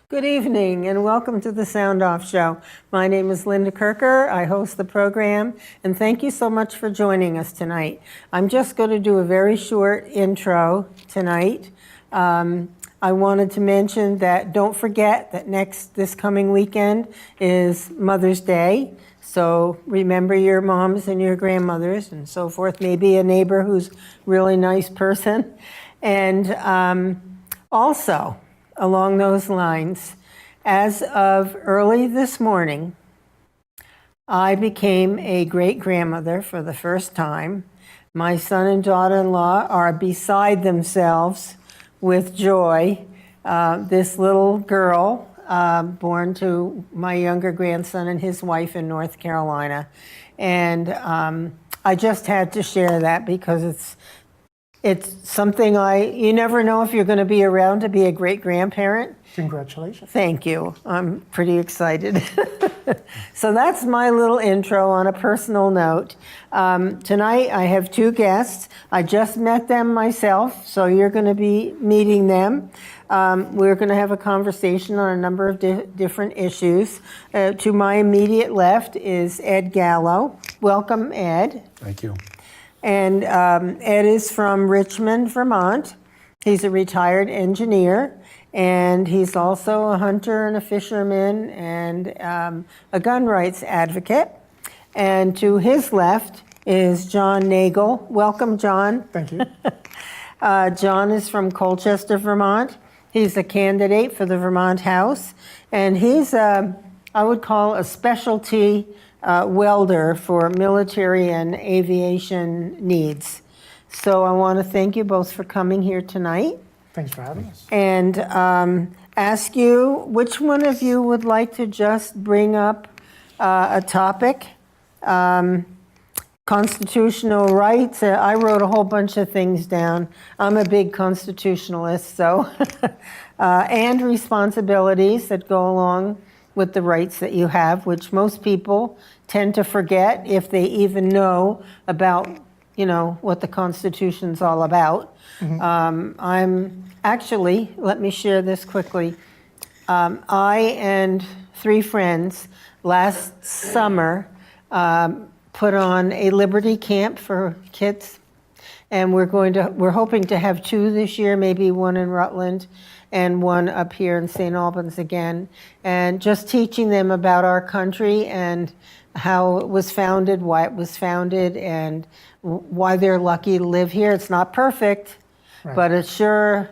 Good evening and welcome to the Sound Off Show. My name is Linda Kirker. I host the program and thank you so much for joining us tonight. I'm just going to do a very short intro tonight. I wanted to mention that don't forget that this coming weekend is Mother's Day. So remember your moms and your grandmothers and so forth. Maybe a neighbor who's a really nice person. And also, along those lines, as of early this morning, I became a great-grandmother for the first time. My son and daughter-in-law are beside themselves with joy. This little girl, born to my younger grandson and his wife in North Carolina. And I just had to share that because it's something you never know if you're going to be around to be a great-grandparent. Congratulations. Thank you. I'm pretty excited. So that's my little intro on a personal note. Tonight I have two guests. I just met them myself, so you're going to be meeting them. We're going to have a conversation on a number of different issues. To my immediate left is Ed Gallo. Welcome, Ed. Thank you. And Ed is from Richmond, Vermont. He's a retired engineer, and he's also a hunter and a fisherman and a gun rights advocate. And to his left is John Nagel. Welcome, John. Thank you. John is from Colchester, Vermont. He's a candidate for the Vermont House, and he's, I would call, a specialty welder for military and aviation needs. So I want to thank you both for coming here tonight. Thanks for having us. And ask you, which one of you would like to just bring up a topic? Constitutional rights. I wrote a whole bunch of things down. I'm a big constitutionalist, so. And responsibilities that go along with the rights that you have, which most people tend to forget if they even know about, what the Constitution's all about. Mm-hmm. I'm actually, let me share this quickly. I and three friends last summer put on a Liberty Camp for kids, and we're hoping to have two this year, maybe one in Rutland and one up here in St. Albans again, and just teaching them about our country and how it was founded, why it was founded, and why they're lucky to live here. It's not perfect, right, but it's sure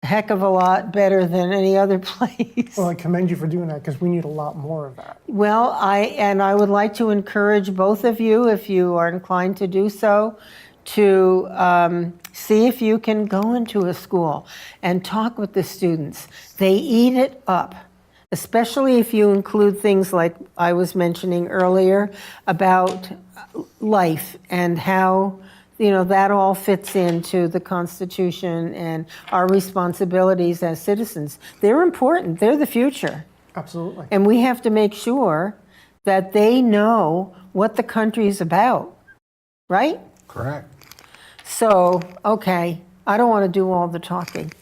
a heck of a lot better than any other place. Well, I commend you for doing that because we need a lot more of that. Well, I would like to encourage both of you, if you are inclined to do so, to see if you can go into a school and talk with the students. They eat it up, especially if you include things like I was mentioning earlier about life and how that all fits into the Constitution and our responsibilities as citizens. They're important. They're the future. Absolutely. And we have to make sure that they know what the country is about, right? Correct. So, okay, I don't want to do all the talking,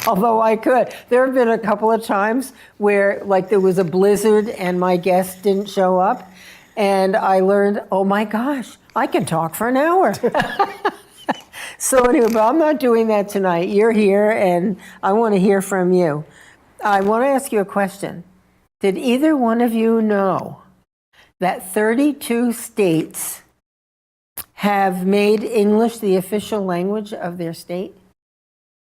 although I could. There have been a couple of times where, there was a blizzard and my guest didn't show up, and I learned, oh my gosh, I can talk for an hour. So anyway, but I'm not doing that tonight. You're here, and I want to hear from you. I want to ask you a question. Did either one of you know that 32 states have made English the official language of their state?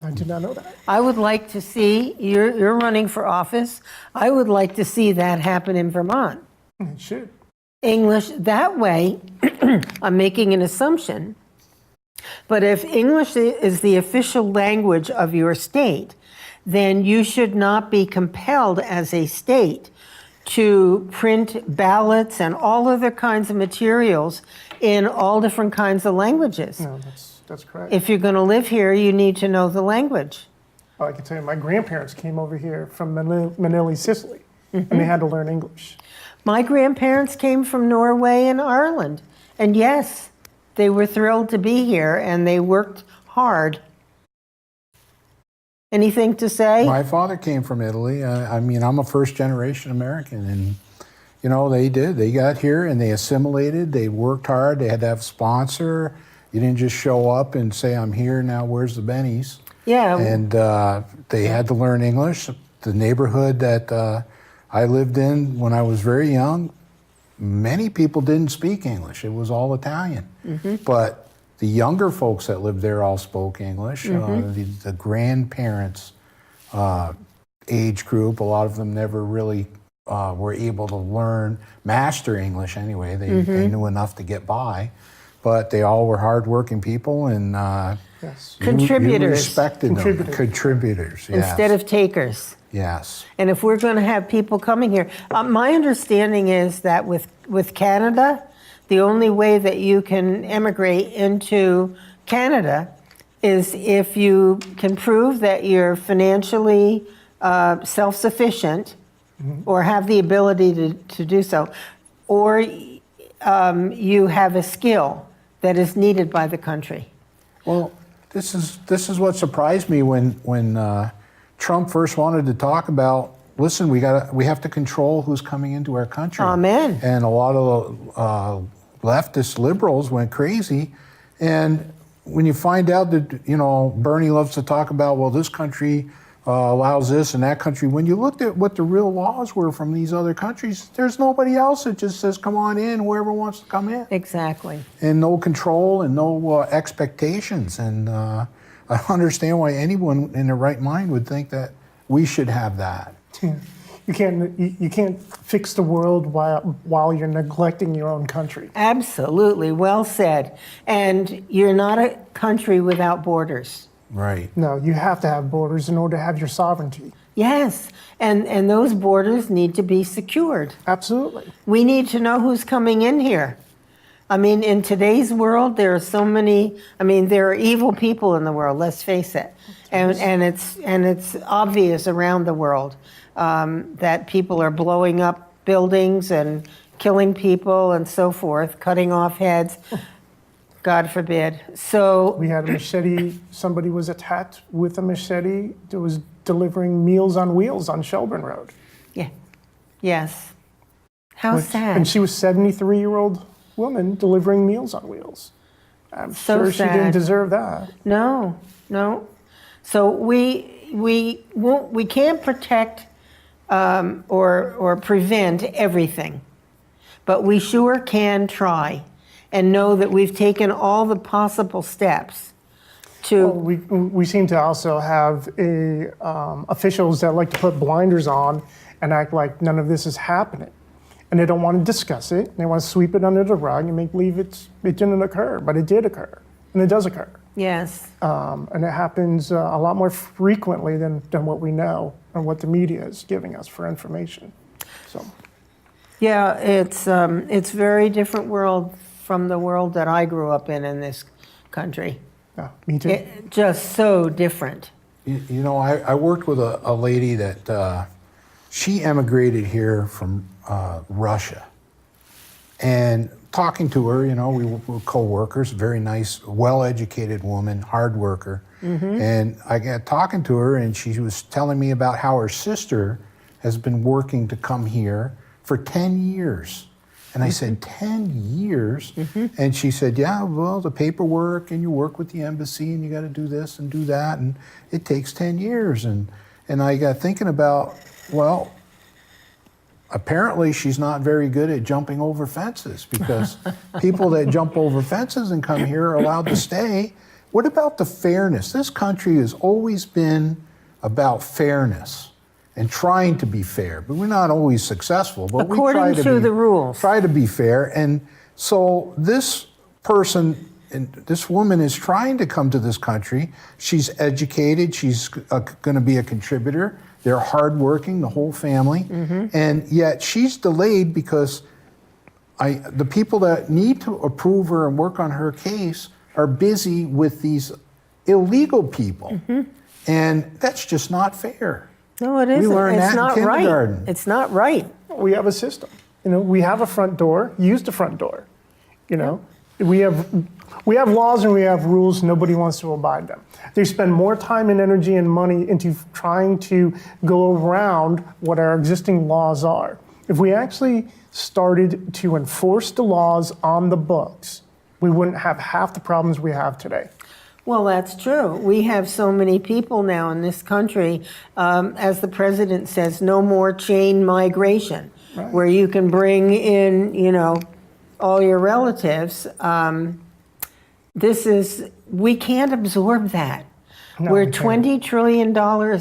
I did not know that. I would like to see, you're running for office, I would like to see that happen in Vermont. It should. English, that way, I'm making an assumption, but if English is the official language of your state, then you should not be compelled as a state to print ballots and all other kinds of materials in all different kinds of languages. No, that's correct. If you're going to live here, you need to know the language. Well, I can tell you, my grandparents came over here from Manila, Sicily, and they had to learn English. My grandparents came from Norway and Ireland, and yes, they were thrilled to be here, and they worked hard. Anything to say? My father came from Italy. I mean, I'm a first-generation American, and you know, they did. They got here and they assimilated. They worked hard. They had to have a sponsor. You didn't just show up and say, "I'm here now. Where's the bennies?" Yeah. And they had to learn English. The neighborhood that I lived in when I was very young, many people didn't speak English. It was all Italian. But the younger folks that lived there all spoke English. The grandparents' age group, a lot of them never really were able to master English anyway. They knew enough to get by. But they all were hardworking people, and Yes. Contributors. You respected them. Contributors, yes. Instead of takers. Yes. And if we're going to have people coming here, my understanding is that with Canada, the only way that you can emigrate into Canada is if you can prove that you're financially self-sufficient or have the ability to do so, or you have a skill that is needed by the country. Well, this is what surprised me when Trump first wanted to talk about, listen, we have to control who's coming into our country. Amen. And a lot of leftist liberals went crazy. And when you find out that, you know, Bernie loves to talk about, well, this country allows this and that country. When you looked at what the real laws were from these other countries, there's nobody else that just says, come on in, whoever wants to come in. Exactly. And no control and no expectations. And I don't understand why anyone in their right mind would think that we should have that. You can't fix the world while you're neglecting your own country. Absolutely. Well said. And you're not a country without borders. Right. No, you have to have borders in order to have your sovereignty. Yes. And those borders need to be secured. Absolutely. We need to know who's coming in here. I mean, in today's world, there are so many, there are evil people in the world, let's face it. And it's obvious around the world that people are blowing up buildings and killing people and so forth, cutting off heads. God forbid. So We had a machete, somebody was attacked with a machete that was delivering Meals on Wheels on Shelburne Road. yeah, yes. How sad. And she was a 73-year-old woman delivering Meals on Wheels. I'm So sure she didn't sad. deserve that. No. So we can't protect or prevent everything, but we sure can try and know that we've taken all the possible steps to. We seem to also have officials that like to put blinders on and act like none of this is happening. And they don't want to discuss it. They want to sweep it under the rug and make believe it didn't occur, but it did occur, and it does occur. Yes. And it happens a lot more frequently than what we know and what the media is giving us for information. So, Yeah, it's very different world from the world that I grew up in this country. yeah, me too. Just so different. You know, I worked with a lady that she emigrated here from Russia. And talking to her, you know, we were co-workers, very nice, well-educated woman, hard worker. And I got talking to her, and she was telling me about how her sister has been working to come here for 10 years. And I said, 10 years? And she said, yeah, well, the paperwork, and you work with the embassy, and you got to do this and do that, and it takes 10 years. And I got thinking about, well, apparently she's not very good at jumping over fences, because people that jump over fences and come here are allowed to stay. What about the fairness? This country has always been about fairness and trying to be fair, but we're not always successful. But According we to the rules. Try to be fair. And so this person, and this woman is trying to come to this country. She's educated. She's going to be a contributor. They're hardworking, the whole family. And yet she's delayed because the people that need to approve her and work on her case are busy with these illegal people. And that's just not fair. No, it isn't. learned It's that in not kindergarten. right. It's not right. We have a system. You know, we have a front door. Use the front door. You know, We have laws and we have rules. Nobody wants to abide them. They spend more time and energy and money into trying to go around what our existing laws are. If we actually started to enforce the laws on the books, we wouldn't have half the problems we have today. Well, that's true. We have so many people now in this country, as the president says, no more chain migration, Right. where you can bring in, all your relatives. We can't absorb that. No, We're we can't. $20 trillion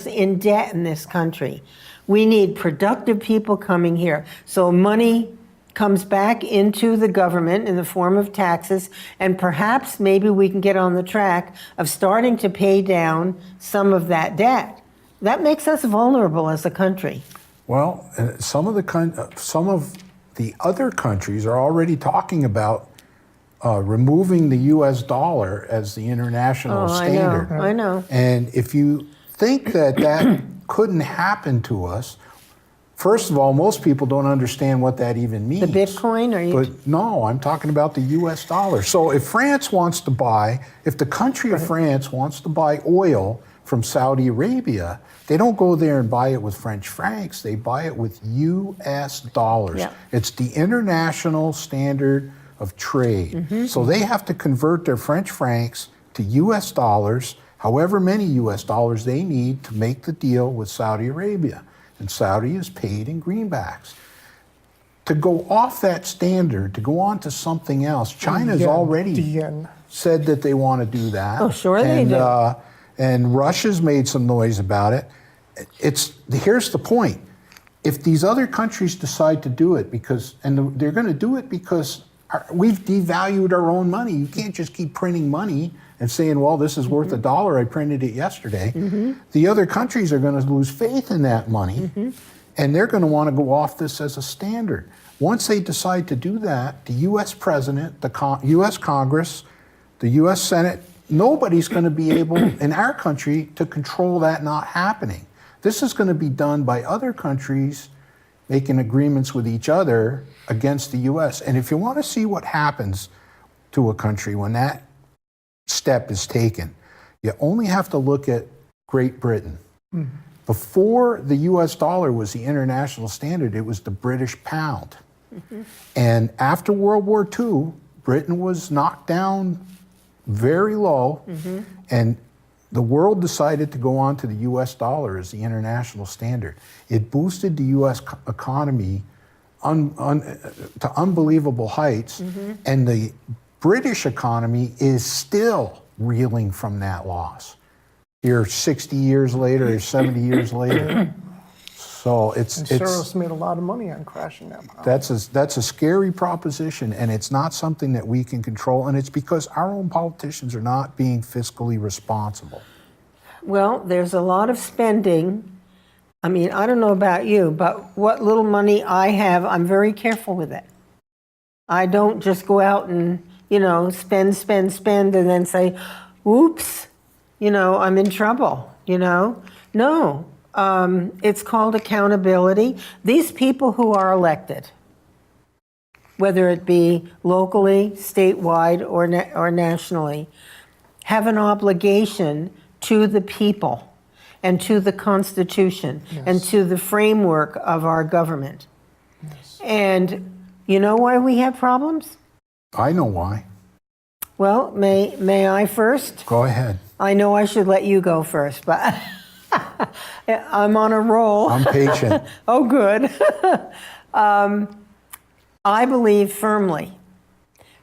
in debt in this country. We need productive people coming here. So money comes back into the government in the form of taxes, and perhaps maybe we can get on the track of starting to pay down some of that debt. That makes us vulnerable as a country. Well, some of the other countries are already talking about removing the U.S. dollar as the international standard. I know. And if you think that couldn't happen to us, first of all, most people don't understand what that even means. The Bitcoin, But no, I'm talking about the U.S. dollar. So if the country of France wants to buy oil from Saudi Arabia, they don't go there and buy it with French francs. They buy it with U.S. dollars. Yeah. It's the international standard of trade. Mm-hmm. So they have to convert their French francs to U.S. dollars, however many U.S. dollars they need to make the deal with Saudi Arabia. And Saudi is paid in greenbacks. To go off that standard, to go on to something else, China's already said that they want to do that. Oh, sure they do. And Russia's made some noise about it. Here's the point. If these other countries decide to do it, they're going to do it because we've devalued our own money. You can't just keep printing money and saying, well, this is worth $1. I printed it yesterday. Mm-hmm. The other countries are going to lose faith in that money, and they're going to want to go off this as a standard. Once they decide to do that, the U.S. President, the U.S. Congress, the U.S. Senate, nobody's going to be able in our country to control that not happening. This is going to be done by other countries making agreements with each other against the U.S. And if you want to see what happens to a country when that step is taken, you only have to look at Great Britain. Mm-hmm. Before the U.S. dollar was the international standard, it was the British pound. Mm-hmm. And after World War II, Britain was knocked down very low, and the world decided to go on to the U.S. dollar as the international standard. It boosted the U.S. economy to unbelievable heights, and the British economy is still reeling from that loss. Here 60 years later, or 70 years later. So Soros made a lot of money on crashing that pound. that's a scary proposition, and it's not something that we can control, and it's because our own politicians are not being fiscally responsible. Well, there's a lot of spending. I mean, I don't know about you, but what little money I have, I'm very careful with it. I don't just go out and, spend, and then say, oops, I'm in trouble, No. It's called accountability. These people who are elected, whether it be locally, statewide, or nationally, have an obligation to the people and to the Constitution and to the framework of our government. Yes. And you know why we have problems? I know why. Well, may I first? Go ahead. I know I should let you go first, but I'm on a roll. I'm patient. Oh, good. I believe firmly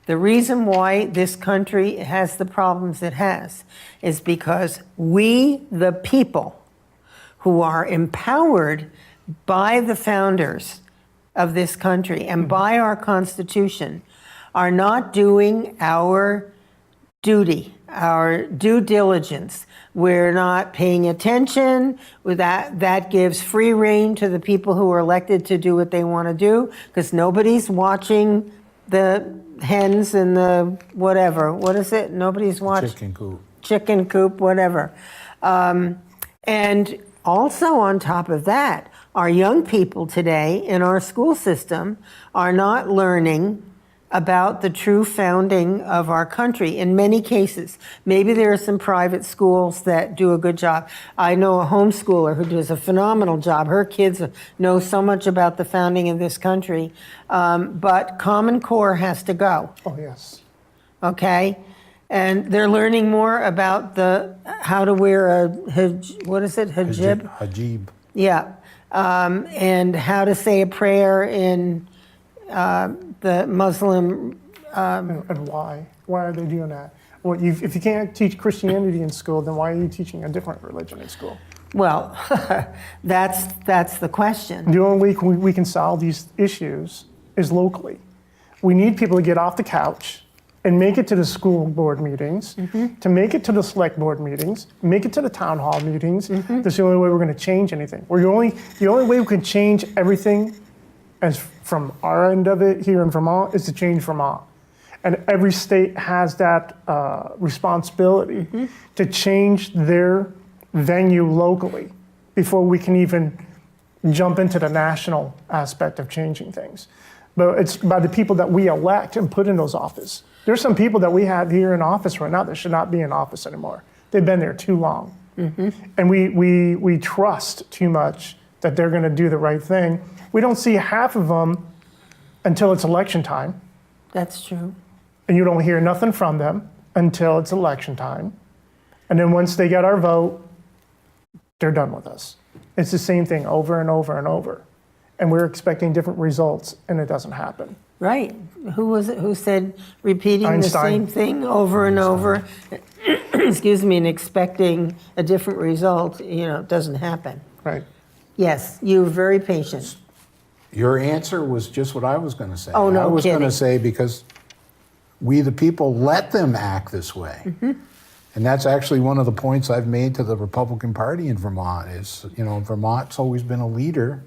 the reason why this country has the problems it has is because we, the people, who are empowered by the founders of this country and by our Constitution, are not doing our duty, our due diligence. We're not paying attention. That gives free rein to the people who are elected to do what they want to do, because nobody's watching the hens and the whatever. What is it? Nobody's watching. Chicken coop, whatever. And also on top of that, our young people today in our school system are not learning about the true founding of our country in many cases. Maybe there are some private schools that do a good job. I know a homeschooler who does a phenomenal job. Her kids know so much about the founding of this country. But Common Core has to go, Oh, yes. okay? And they're learning more about how to wear hijab? Hajib. Yeah, and how to say a prayer in the Muslim. And why? Why are they doing that? Well, if you can't teach Christianity in school, then why are you teaching a different religion in school? Well, that's the question. The only way we can solve these issues is locally. We need people to get off the couch and make it to the school board meetings, to make it to the select board meetings, make it to the town hall meetings. That's the only way we're going to change anything. The only way we can change everything, as from our end of it here in Vermont, is to change Vermont. And every state has that responsibility to change their venue locally before we can even jump into the national aspect of changing things. But it's by the people that we elect and put in those offices. There's some people that we have here in office right now that should not be in office anymore. They've been there too long. And we trust too much that they're going to do the right thing. We don't see half of them until it's election time. That's true. And you don't hear nothing from them until it's election time. And then once they get our vote, they're done with us. It's the same thing over and over and over. And we're expecting different results, and it doesn't happen. Right. Who was it who said repeating Einstein. the same thing over and over, excuse me, and expecting a different result, doesn't happen. Right. Yes, you were very patient. Your answer was just what I was going to say. Oh, no I was going kidding. to say because we, the people, let them act this way. And that's actually one of the points I've made to the Republican Party in Vermont is, Vermont's always been a leader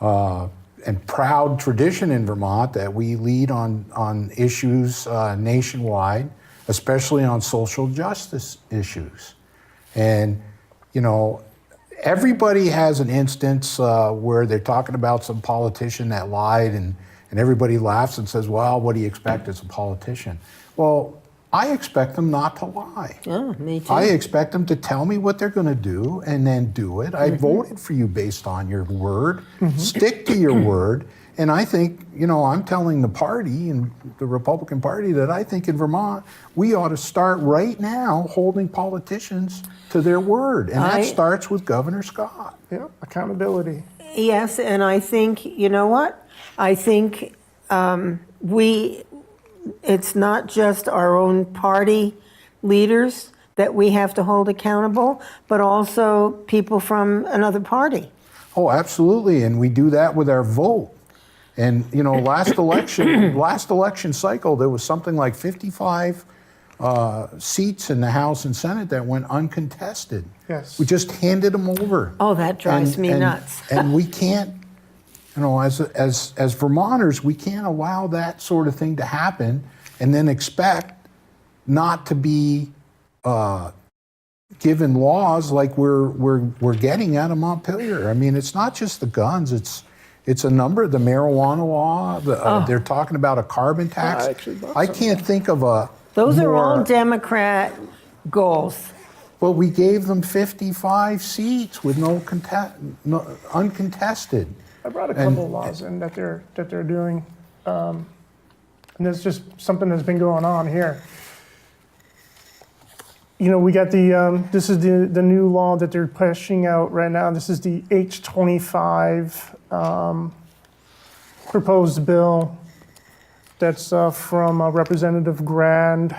and proud tradition in Vermont that we lead on issues nationwide, especially on social justice issues. And, everybody has an instance where they're talking about some politician that lied and everybody laughs and says, well, what do you expect as a politician? Well, I expect them not to lie. Oh, me too. I expect them to tell me what they're going to do and then do it. I voted for you based on your word. Stick to your word. And I think, I'm telling the party and the Republican Party that I think in Vermont, we ought to start right now holding politicians to their word. And that starts with Governor Scott. Yeah, accountability. Yes, and I think, you know what? I think it's not just our own party leaders that we have to hold accountable, but also people from another party. Oh, absolutely. And we do that with our vote. And, last election cycle, there was something like 55 seats in the House and Senate that went uncontested. Yes. We just handed them over. Oh, that drives me nuts. And we can't, as Vermonters, we can't allow that sort of thing to happen and then expect not to be given laws like we're getting out of Montpelier. I mean, it's not just the guns, it's a number of the marijuana law. They're talking about a carbon tax. I can't think of a Those are more, all Democrat goals. But we gave them 55 seats with no uncontested. I brought a couple of laws in that they're doing, and there's just something that's been going on here. We got this is the new law that they're pushing out right now. This is the H25 proposed bill that's from Representative Grad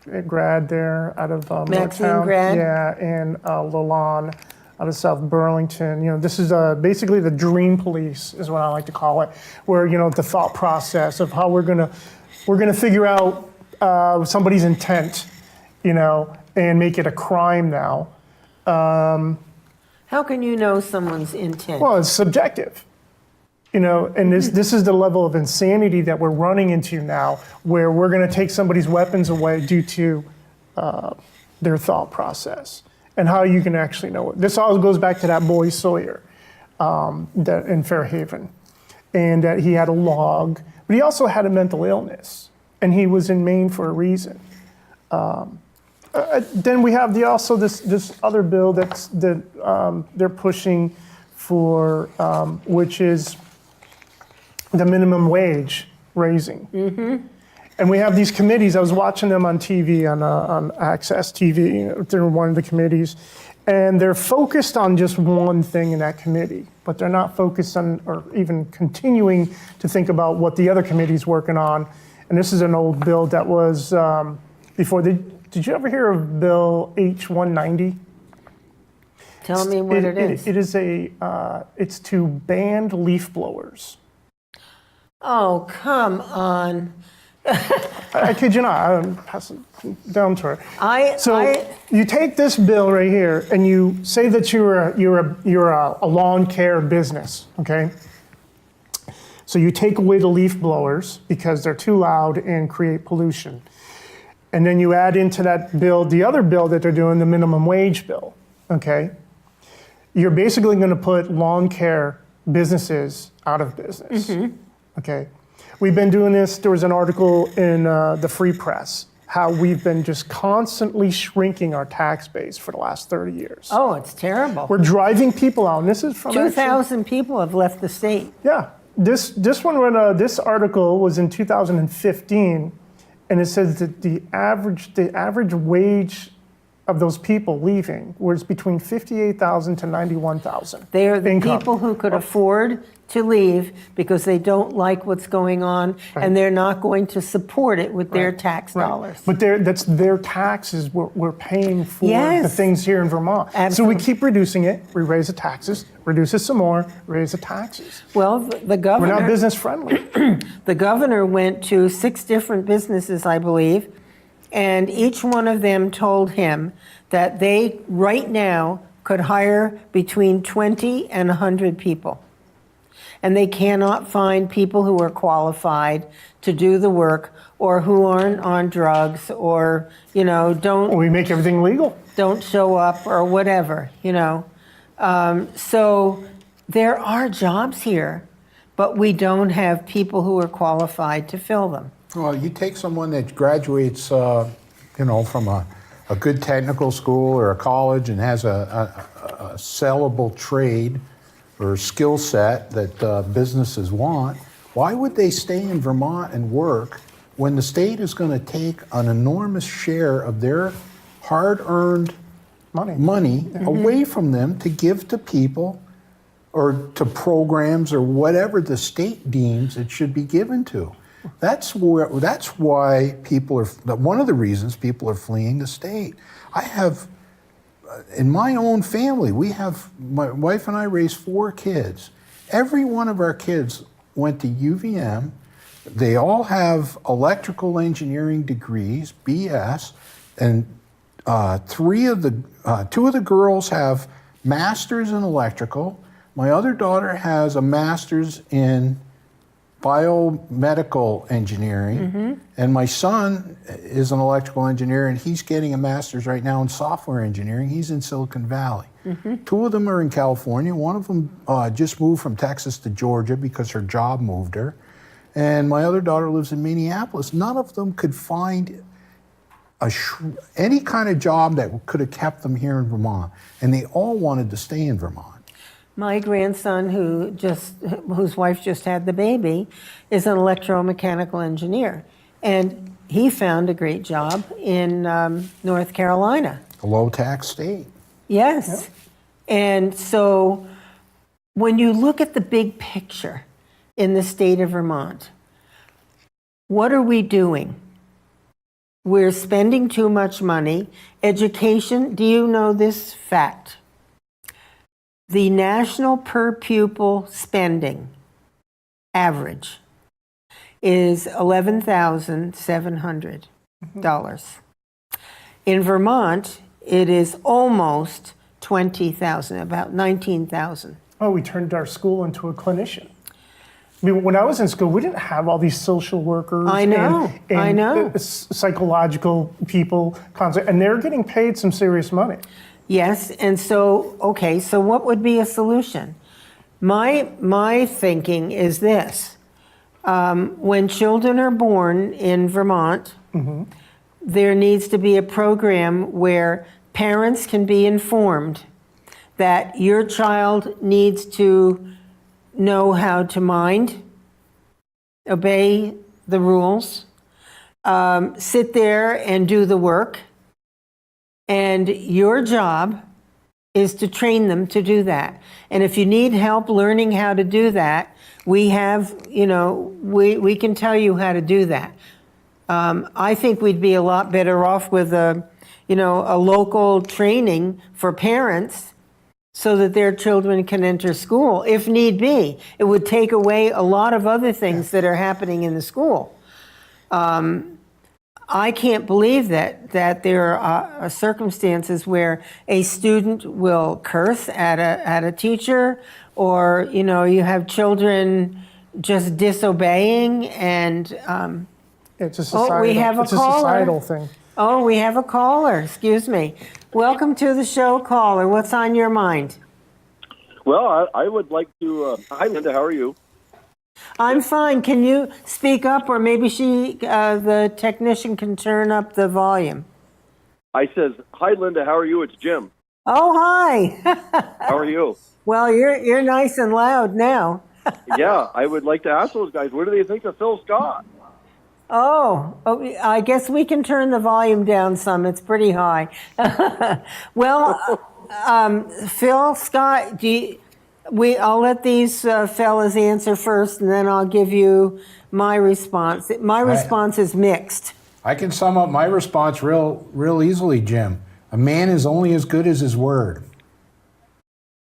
there out of Maxine Northtown. Grad? Yeah, and Lalonde out of South Burlington. This is basically the dream police is what I like to call it, where the thought process of how we're gonna figure out somebody's intent, and make it a crime now. How can you know someone's intent? Well, it's subjective. And this is the level of insanity that we're running into now, where we're going to take somebody's weapons away due to their thought process and how you can actually know it. This all goes back to that boy Sawyer in Fairhaven. and that he had a log, but he also had a mental illness, and he was in Maine for a reason. Then we have also this other bill that they're pushing for, which is the minimum wage raising. Mm-hmm. And we have these committees. I was watching them on TV, on Access TV. They're one of the committees. And they're focused on just one thing in that committee, but they're not focused on or even continuing to think about what the other committee's working on. And this is an old bill that was before. Did you ever hear of Bill H-190? Tell me what it is. It is it's to ban leaf blowers. Oh, come on. I kid you not. I'm passing down to her. So you take this bill right here, and you say that you're a lawn care business, okay? So you take away the leaf blowers because they're too loud and create pollution, and then you add into that bill the other bill that they're doing, the minimum wage bill, okay? You're basically going to put lawn care businesses out of business, okay? We've been doing this. There was an article in the Free Press, how we've been just constantly shrinking our tax base for the last 30 years. Oh, it's terrible. We're driving people out, and this is from 2,000 people have left the state. Yeah, this article was in 2015, and it says that the average wage of those people leaving was between $58,000 to $91,000. They are the income. people who could afford to leave because they don't like what's going on, and they're not going to support it with their tax dollars. But that's their taxes we're paying for the things here in Vermont. Absolutely. So we keep reducing it. We raise the taxes, reduce it some more, raise the taxes. Well, the governor... We're not business friendly. The governor went to 6 different businesses, I believe, and each one of them told him that they, right now, could hire between 20 and 100 people. And they cannot find people who are qualified to do the work or who aren't on drugs or, We make everything legal. don't show up or whatever, So there are jobs here, but we don't have people who are qualified to fill them. Well, you take someone that graduates, from a good technical school or a college and has a sellable trade or skill set that businesses want. Why would they stay in Vermont and work when the state is going to take an enormous share of their hard-earned money away from them to give to people or to programs or whatever the state deems it should be given to? That's why people are, one of the reasons people are fleeing the state. I have, in my own family, my wife and I raised 4 kids. Every one of our kids went to UVM. They all have electrical engineering degrees, BS, and 2 of the girls have masters in electrical. My other daughter has a master's in biomedical engineering, and my son is an electrical engineer, and he's getting a master's right now in software engineering. He's in Silicon Valley. 2 of them are in California. One of them just moved from Texas to Georgia because her job moved her, and my other daughter lives in Minneapolis. None of them could find any kind of job that could have kept them here in Vermont, and they all wanted to stay in Vermont. My grandson, whose wife just had the baby, is an electromechanical engineer, and he found a great job in North Carolina. A low-tax state. Yes. Yep. And so when you look at the big picture in the state of Vermont, what are we doing? We're spending too much money. Education, do you know this fact? The national per pupil spending average is $11,700. In Vermont, it is almost $20,000, about $19,000. Oh, we turned our school into a clinician. I mean, when I was in school, we didn't have all these social workers. I know. Psychological people, and they're getting paid some serious money. Yes, and so, okay, so what would be a solution? My thinking is this. When children are born in Vermont, there needs to be a program where parents can be informed that your child needs to know how to mind, obey the rules, sit there and do the work, and your job is to train them to do that. And if you need help learning how to do that, we have, we can tell you how to do that. I think we'd be a lot better off with a local training for parents so that their children can enter school, if need be. It would take away a lot of other things that are happening in the school. I can't believe that there are circumstances where a student will curse at a teacher, or you have children just disobeying, and It's a societal, we have a it's a caller. societal thing. Oh, we have a caller. Excuse me. Welcome to the show, caller. What's on your mind? Well, I would like to. Hi, Linda. How are you? I'm fine. Can you speak up, or maybe the technician can turn up the volume? I says, hi, Linda. How are you? It's Jim. Oh, hi. How are you? Well, you're nice and loud now. Yeah, I would like to ask those guys, what do they think of Phill Scott? Oh, I guess we can turn the volume down some. It's pretty high. Well, Phill Scott, I'll let these fellas answer first, and then I'll give you my response. My response is mixed. I can sum up my response real easily, Jim. A man is only as good as his word.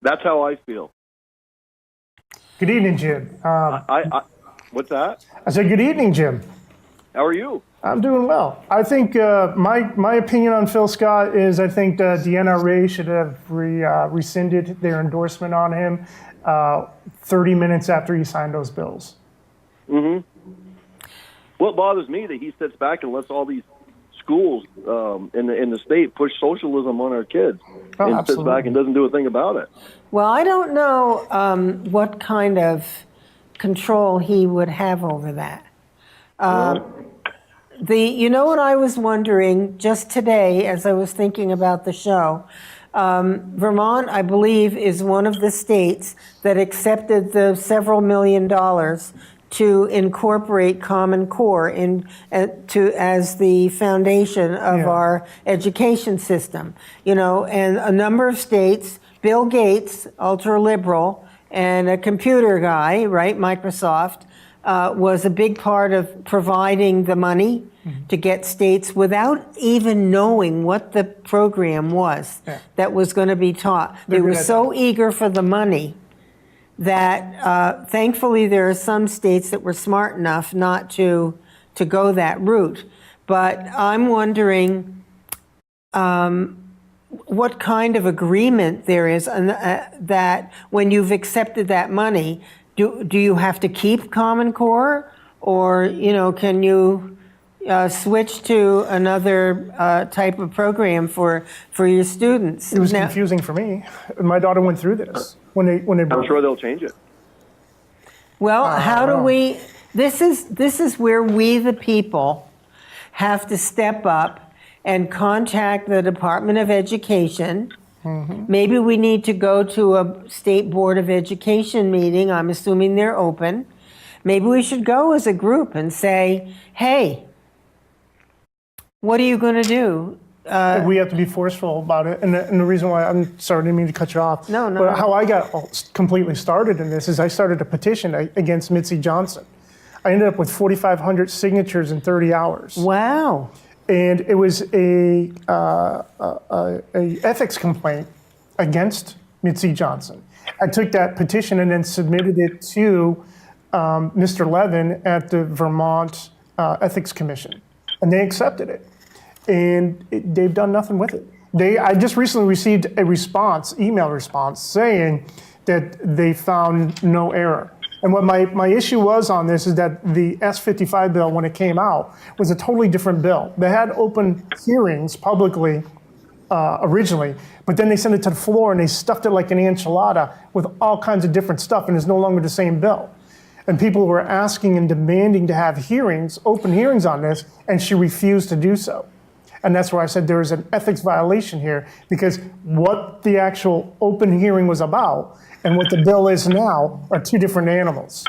That's how I feel. Good evening, Jim. What's that? I said, good evening, Jim. How are you? I'm doing well. I think my opinion on Phill Scott is I think the NRA should have rescinded their endorsement on him 30 minutes after he signed those bills. Mm-hmm. What bothers me that he sits back and lets all these schools in the state push socialism on our kids, and absolutely. sits back and doesn't do a thing about it. Well, I don't know what kind of control he would have over that. What I was wondering just today as I was thinking about the show, Vermont, I believe, is one of the states that accepted the several $1 million to incorporate Common Core as the foundation of our education system. And a number of states, Bill Gates, ultra-liberal, and a computer guy, right, Microsoft, was a big part of providing the money to get states without even knowing what the program was that was going to be taught. They were so eager for the money that thankfully there are some states that were smart enough not to go that route. But I'm wondering what kind of agreement there is that when you've accepted that money, do you have to keep Common Core, or can you switch to another type of program for your students? It was confusing for me. My daughter went through this when they. I'm sure they'll change it. Well, how do we? This is where we, the people, have to step up and contact the Department of Education. Maybe we need to go to a state board of education meeting. I'm assuming they're open. Maybe we should go as a group and say, hey, what are you going to do? We have to be forceful about it. And the reason why, I'm sorry, I didn't mean to cut you off. No. But how I got completely started in this is I started a petition against Mitzi Johnson. I ended up with 4,500 signatures in 30 hours. Wow. And it was a ethics complaint against Mitzi Johnson. I took that petition and then submitted it to Mr. Levin at the Vermont Ethics Commission, and they accepted it. And they've done nothing with it. I just recently received a email response, saying that they found no error. And what my issue was on this is that the S-55 bill, when it came out, was a totally different bill. They had open hearings publicly originally, but then they sent it to the floor and they stuffed it like an enchilada with all kinds of different stuff, and it's no longer the same bill. And people were asking and demanding to have hearings, open hearings on this, and she refused to do so. And that's where I said there is an ethics violation here, because what the actual open hearing was about and what the bill is now are two different animals.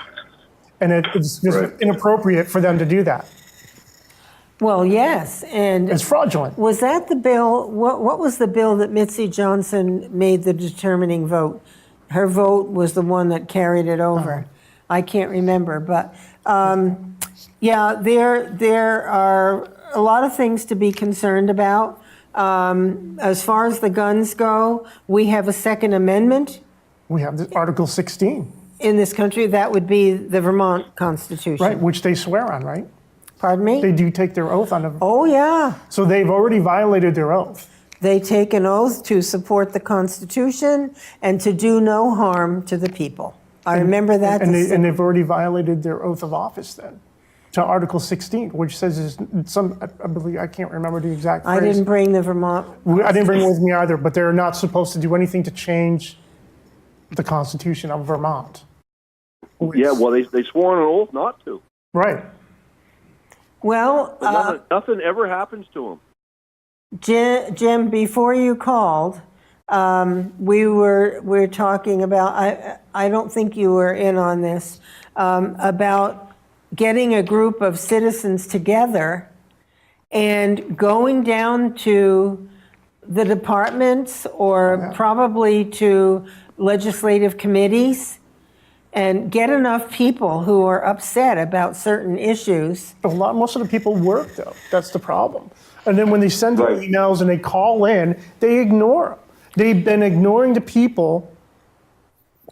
And it's just inappropriate for them to do that. Well, yes, and It's fraudulent. was that the bill, what was the bill that Mitzi Johnson made the determining vote? Her vote was the one that carried it over. I can't remember, but yeah, there are a lot of things to be concerned about. As far as the guns go, we have a Second Amendment We have the Article 16, in this country. That would be the Vermont Constitution. right, which they swear on, right? Pardon me? They do take their oath on it. Oh, yeah. So they've already violated their oath. They take an oath to support the Constitution and to do no harm to the people. I remember that. And they've already violated their oath of office then, to Article 16, which says I believe, I can't remember the exact phrase. I didn't bring the Vermont. I didn't bring it with me either, but they're not supposed to do anything to change the Constitution of Vermont. Yeah, well, they swore on an oath not to. Right. Well, But nothing ever happens to them. Jim, before you called, we were talking about, I don't think you were in on this, about getting a group of citizens together and going down to the departments or probably to legislative committees and get enough people who are upset about certain issues. Most of the people work, though. That's the problem. And then when they send their emails and they call in, they ignore them. They've been ignoring the people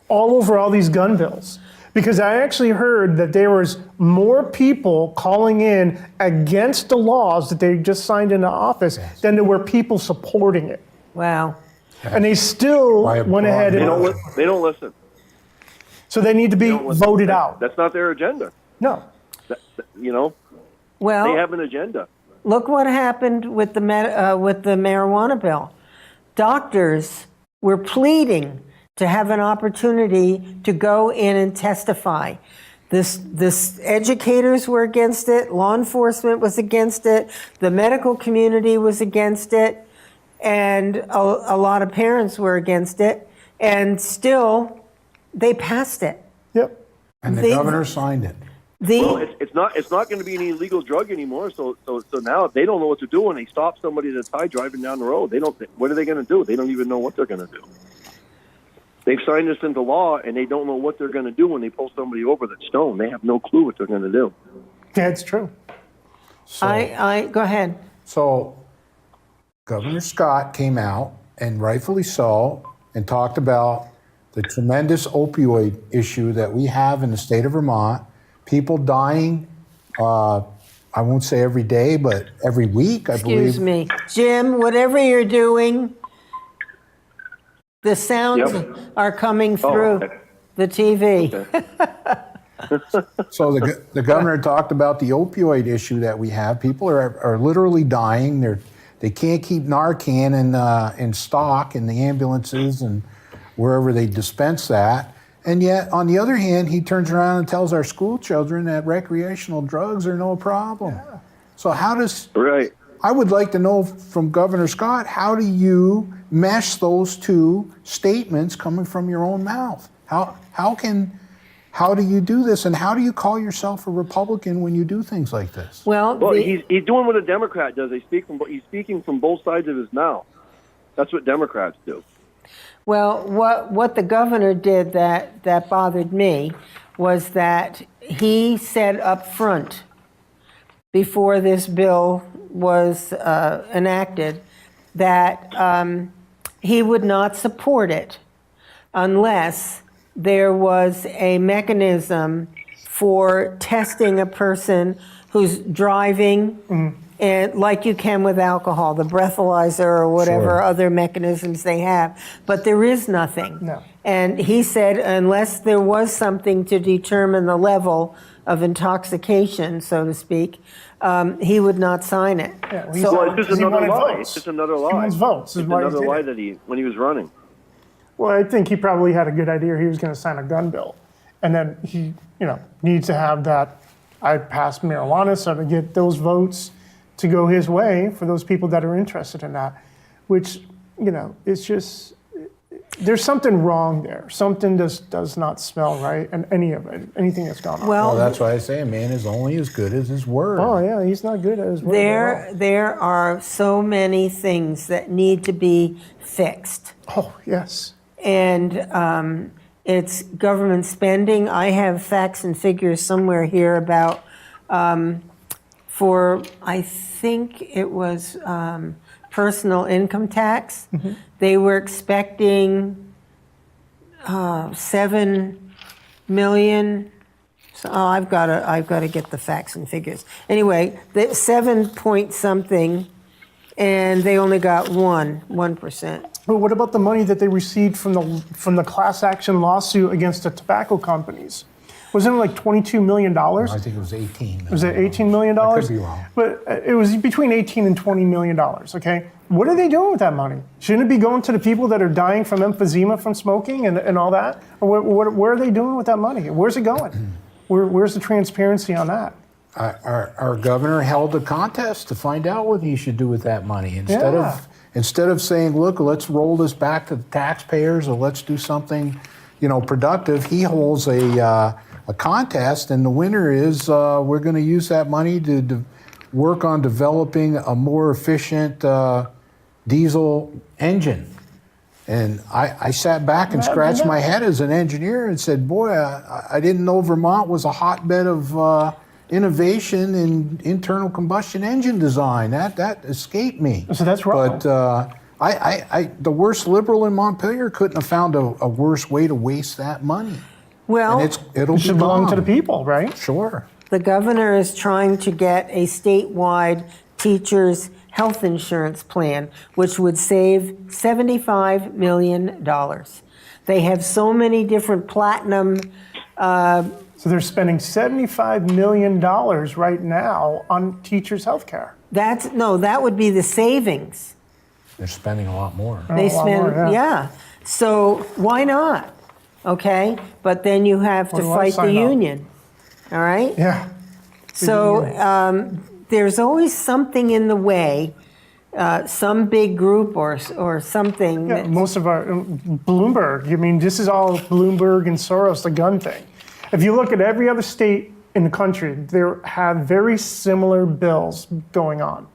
all over all these gun bills. Because I actually heard that there was more people calling in against the laws that they just signed into office than there were people supporting it. Wow. And they still went ahead They and... don't listen. So they need to be voted out. That's not their agenda. No. You know, Well, they have an agenda. look what happened with the marijuana bill. Doctors were pleading to have an opportunity to go in and testify. This educators were against it, law enforcement was against it, the medical community was against it, and a lot of parents were against it, and still they passed it. Yep. And the governor signed it. Well, it's not going to be an illegal drug anymore. So now they don't know what to do when they stop somebody that's high driving down the road. What are they going to do? They don't even know what they're going to do. They've signed this into law, and they don't know what they're going to do when they pull somebody over that's stoned. They have no clue what they're going to do. Yeah, it's true. So, Go ahead. So Governor Scott came out, and rightfully so, and talked about the tremendous opioid issue that we have in the state of Vermont. People dying, I won't say every day, but every week, I believe. Excuse me. Jim, whatever you're doing, the sounds are coming through the TV. So the governor talked about the opioid issue that we have. People are literally dying. They can't keep Narcan in stock in the ambulances and wherever they dispense that. And yet, on the other hand, he turns around and tells our school children that recreational drugs are no problem. Yeah. So how does... Right. I would like to know from Governor Scott, how do you mesh those two statements coming from your own mouth? How do you do this, and how do you call yourself a Republican when you do things like this? Well, he's doing what a Democrat does. He's speaking from both sides of his mouth. That's what Democrats do. Well, what the governor did that bothered me was that he said up front, before this bill was enacted, that he would not support it unless there was a mechanism for testing a person who's driving, and like you can with alcohol, the breathalyzer or whatever other mechanisms they have. But there is nothing. No. And he said unless there was something to determine the level of intoxication, so to speak, he would not sign it. Yeah, So- Well, it's just Because he another wanted lie. votes. It's just another lie. He wants votes. It's Is why he another did lie it. that when he was running. Well, I think he probably had a good idea. He was going to sign a gun bill, and then he, needs to have that. I passed marijuana, so to get those votes to go his way for those people that are interested in that, which, it's just there's something wrong there. Something does not smell right, and anything that's gone on. Well, that's why I say a man is only as good as his word. Oh yeah, he's not good at his work. there are so many things that need to be fixed. Oh yes. And it's government spending. I have facts and figures somewhere here about, for, I think it was personal income tax. They were expecting 7 million. So, I've got to get the facts and figures. Anyway, 7 point something, and they only got 1%. But what about the money that they received from the class action lawsuit against the tobacco companies? Wasn't it like $22 million? I think it was 18. Was it $18 million? I could be wrong. But it was between $18 and $20 million, okay? What are they doing with that money? Shouldn't it be going to the people that are dying from emphysema from smoking and all that? Or where are they doing with that money? Where's it going? Where's the transparency on that? Our governor held a contest to find out what he should do with that money. Yeah. Instead of saying, look, let's roll this back to the taxpayers or let's do something, productive, he holds a contest, and the winner is we're going to use that money to work on developing a more efficient diesel engine. And I sat back and scratched my head as an engineer and said, boy, I didn't know Vermont was a hotbed of innovation in internal combustion engine design. That escaped me. So that's wrong. But the worst liberal in Montpelier couldn't have found a worse way to waste that money. Well, And it'll It be should belong to the gone. people, right? Sure. the governor is trying to get a statewide teachers' health insurance plan, which would save $75 million. They have so many different platinum. So they're spending $75 million right now on teachers' health care. That would be the savings. They're spending a lot more. They a lot spend, more, yeah. So why not? Okay, but then you have to Well, I'll fight the sign up. union. All right. Yeah. So there's always something in the way, some big group or something. Yeah, most of our Bloomberg. I mean, this is all Bloomberg and Soros, the gun thing. If you look at every other state in the country, they have very similar bills going on.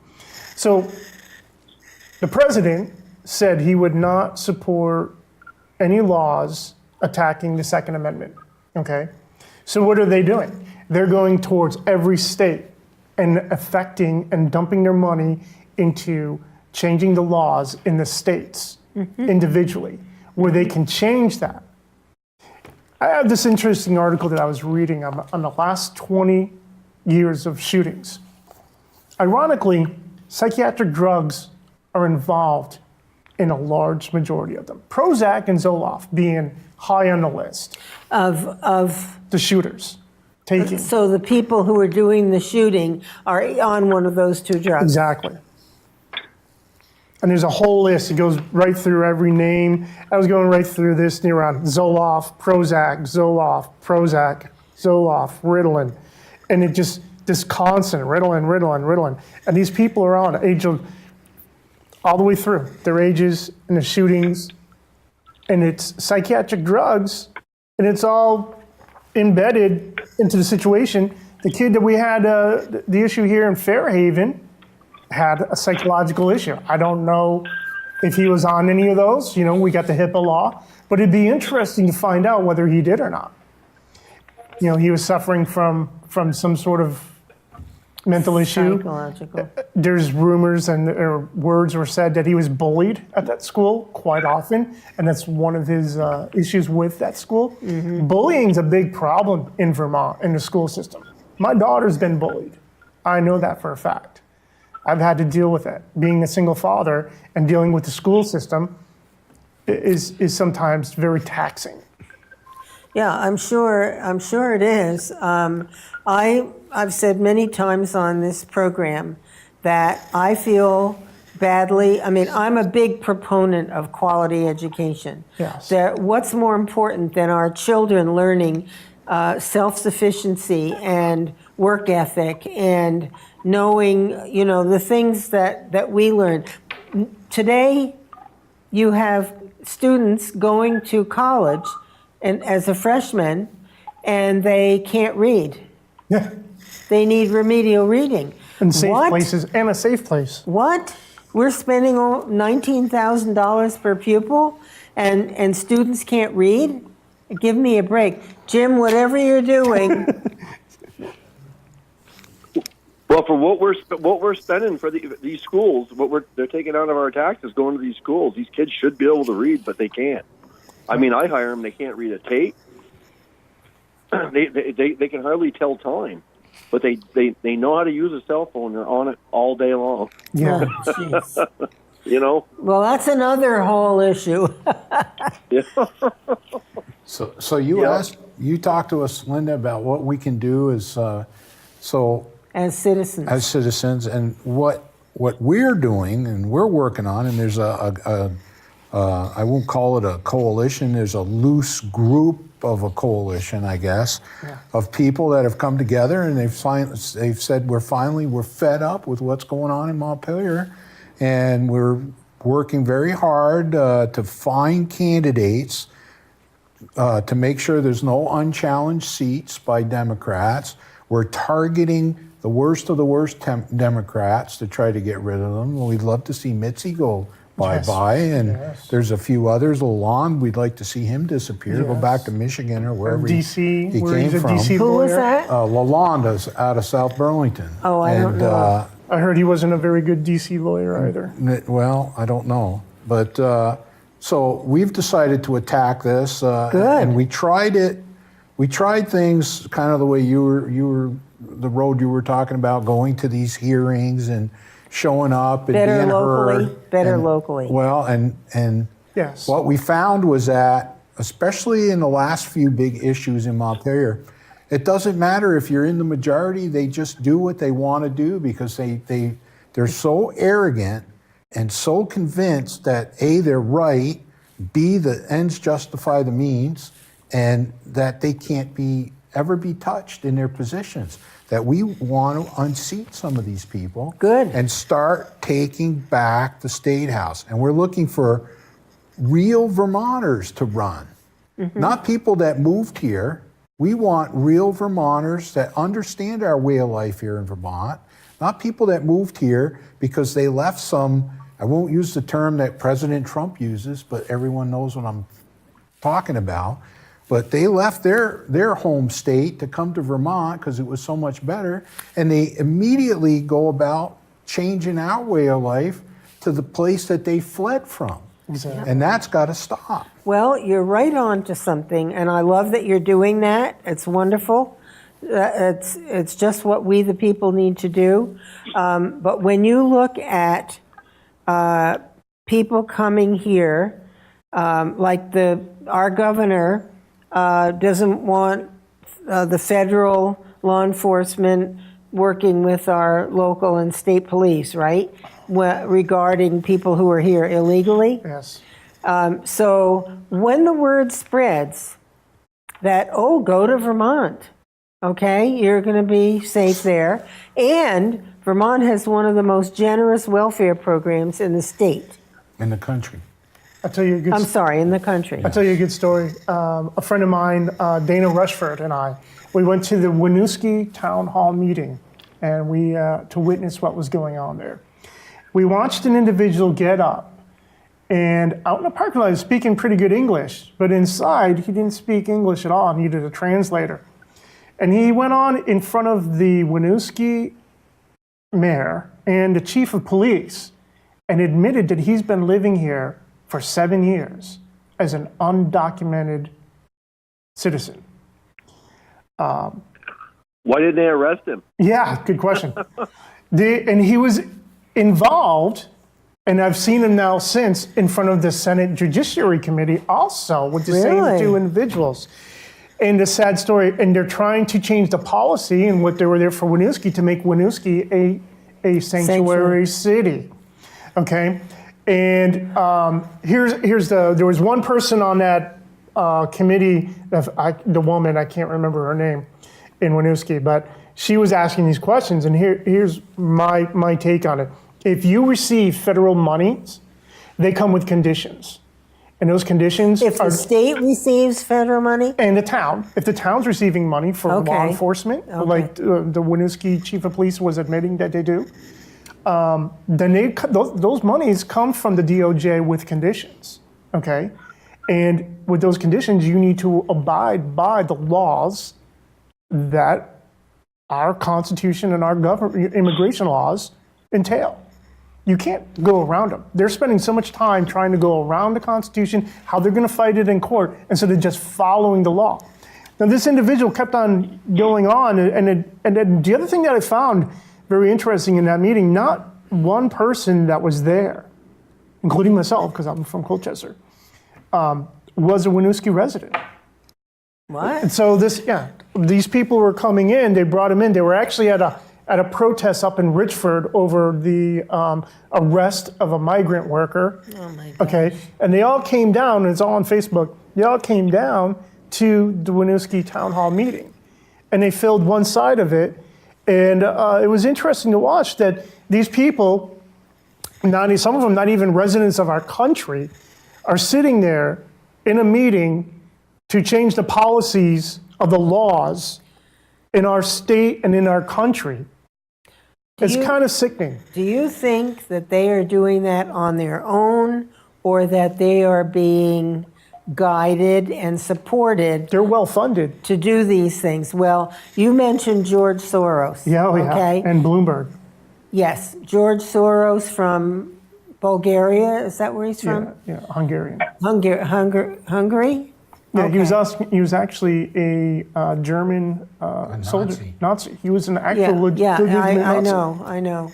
So the president said he would not support any laws attacking the Second Amendment. Okay, so what are they doing? They're going towards every state and affecting and dumping their money into changing the laws in the states individually, where they can change that. I have this interesting article that I was reading on the last 20 years of shootings. Ironically, psychiatric drugs are involved in a large majority of them. Prozac and Zoloft being high on the list. of The shooters taking. So the people who are doing the shooting are on one of those two drugs. Exactly. And there's a whole list. It goes right through every name. I was going right through this near around Zoloft, Prozac, Zoloft, Prozac, Zoloft, Ritalin. And it just, this constant, Ritalin. And these people are on age of, all the way through, their ages and the shootings. And it's psychiatric drugs, and it's all embedded into the situation. The kid that we had, the issue here in Fairhaven, had a psychological issue. I don't know if he was on any of those. You know, we got the HIPAA law, but it'd be interesting to find out whether he did or not. You know, he was suffering from some sort of mental issue. Psychological. There's rumors or words were said that he was bullied at that school quite often, and that's one of his issues with that school. Bullying's a big problem in Vermont in the school system. My daughter's been bullied. I know that for a fact. I've had to deal with it. Being a single father and dealing with the school system, is sometimes very taxing. Yeah, I'm sure it is. I've said many times on this program that I feel badly. I mean, I'm a big proponent of quality education. Yes. What's more important than our children learning self-sufficiency and work ethic and knowing, the things that we learn. Today, you have students going to college and as a freshman, and they can't read. Yeah. They need remedial reading. And safe What? places, and a safe place. What? We're spending $19,000 per pupil, and students can't read? Give me a break. Jim, whatever you're doing. Well, for what we're spending for these schools, they're taking out of our taxes going to these schools. These kids should be able to read, but they can't. I mean, I hire them; they can't read a tape. They can hardly tell time, but they know how to use a cell phone. They're on it all day long. Yeah. Oh, jeez. Well, that's another whole issue. Yeah. So you talked to us, Linda, about what we can do as As citizens. as citizens, and what we're doing and we're working on. And there's I won't call it a coalition. There's a loose group of a coalition, I guess, of people that have come together, and they've said we're fed up with what's going on in Montpelier, and we're working very hard to find candidates to make sure there's no unchallenged seats by Democrats. We're targeting the worst of the worst Democrats to try to get rid of them. We'd love to see Mitzi go bye-bye, and there's a few others. Lalonde, we'd like to see him disappear, go back to Michigan or wherever DC, he where came he's a from. DC Who was lawyer. that? Lalonde is out of South Burlington. Oh, I don't know. I heard he wasn't a very good DC lawyer either. Well, I don't know. But so we've decided to attack this. Good. And we tried it. We tried things kind of the way you were the road you were talking about, going to these hearings and showing up and Better being locally, heard. better And- locally. Well, and Yes. what we found was that, especially in the last few big issues in Montpelier, it doesn't matter if you're in the majority, they just do what they want to do because they're so arrogant and so convinced that A, they're right, B, the ends justify the means, and that they can't ever be touched in their positions. That we want to unseat some of these people. Good. And start taking back the State House. And we're looking for real Vermonters to run, not people that moved here. We want real Vermonters that understand our way of life here in Vermont, not people that moved here because they left some, I won't use the term that President Trump uses, but everyone knows what I'm talking about. But they left their home state to come to Vermont because it was so much better, and they immediately go about changing our way of life to the place that they fled from. Exactly. And that's got to stop. Well, you're right on to something, and I love that you're doing that. It's wonderful. It's just what we, the people, need to do. But when you look at people coming here, like our governor doesn't want the federal law enforcement working with our local and state police, right? Regarding people who are here illegally. Yes. So when the word spreads that, go to Vermont, okay, you're going to be safe there. And Vermont has one of the most generous welfare programs in the state. In the country. I'll tell you a good I'm sorry, in the country. I'll tell you a good story. A friend of mine, Dana Rushford, and we went to the Winooski Town Hall meeting, and to witness what was going on there. We watched an individual get up, and out in the parking lot, he was speaking pretty good English, but inside, he didn't speak English at all, needed a translator. And he went on in front of the Winooski mayor and the chief of police and admitted that he's been living here for 7 years as an undocumented citizen. Why didn't they arrest him? Yeah, good question. And he was involved And I've seen him now since in front of the Senate Judiciary Committee also with the Really? same two individuals. And the sad story, and they're trying to change the policy and what they were there for Winooski to make Winooski a sanctuary city. Okay? And there was one person on that committee, the woman, I can't remember her name, in Winooski, but she was asking these questions, and here's my take on it. If you receive federal monies, they come with conditions. And those conditions If the state receives federal money? and the town, if the town's receiving money for law Okay. enforcement, like the Winooski chief of police was admitting that they do, then those monies come from the DOJ with conditions, okay? And with those conditions, you need to abide by the laws that our Constitution and our immigration laws entail. You can't go around them. They're spending so much time trying to go around the Constitution, how they're going to fight it in court, instead of just following the law. Now, this individual kept on going on, and then the other thing that I found very interesting in that meeting, not one person that was there, including myself, because I'm from Colchester, was a Winooski resident. What? And so these people were coming in, they brought them in, they were actually at a protest up in Richford over the arrest of a migrant worker. Oh my God. Okay, and they all came down, and it's all on Facebook, they all came down to the Winooski Town Hall meeting. And they filled one side of it, and it was interesting to watch that these people, some of them not even residents of our country, are sitting there in a meeting to change the policies of the laws in our state and in our country. It's kind of sickening. Do you think that they are doing that on their own, or that they are being guided and supported They're well funded. to do these things? Well, you mentioned George Soros. Yeah, okay? and Bloomberg. Yes, George Soros from Bulgaria. Is that where he's from? Yeah, Hungarian. Hungary? Yeah, he Okay. was actually a German soldier, Nazi. He was an actual legitimate Nazi. I know.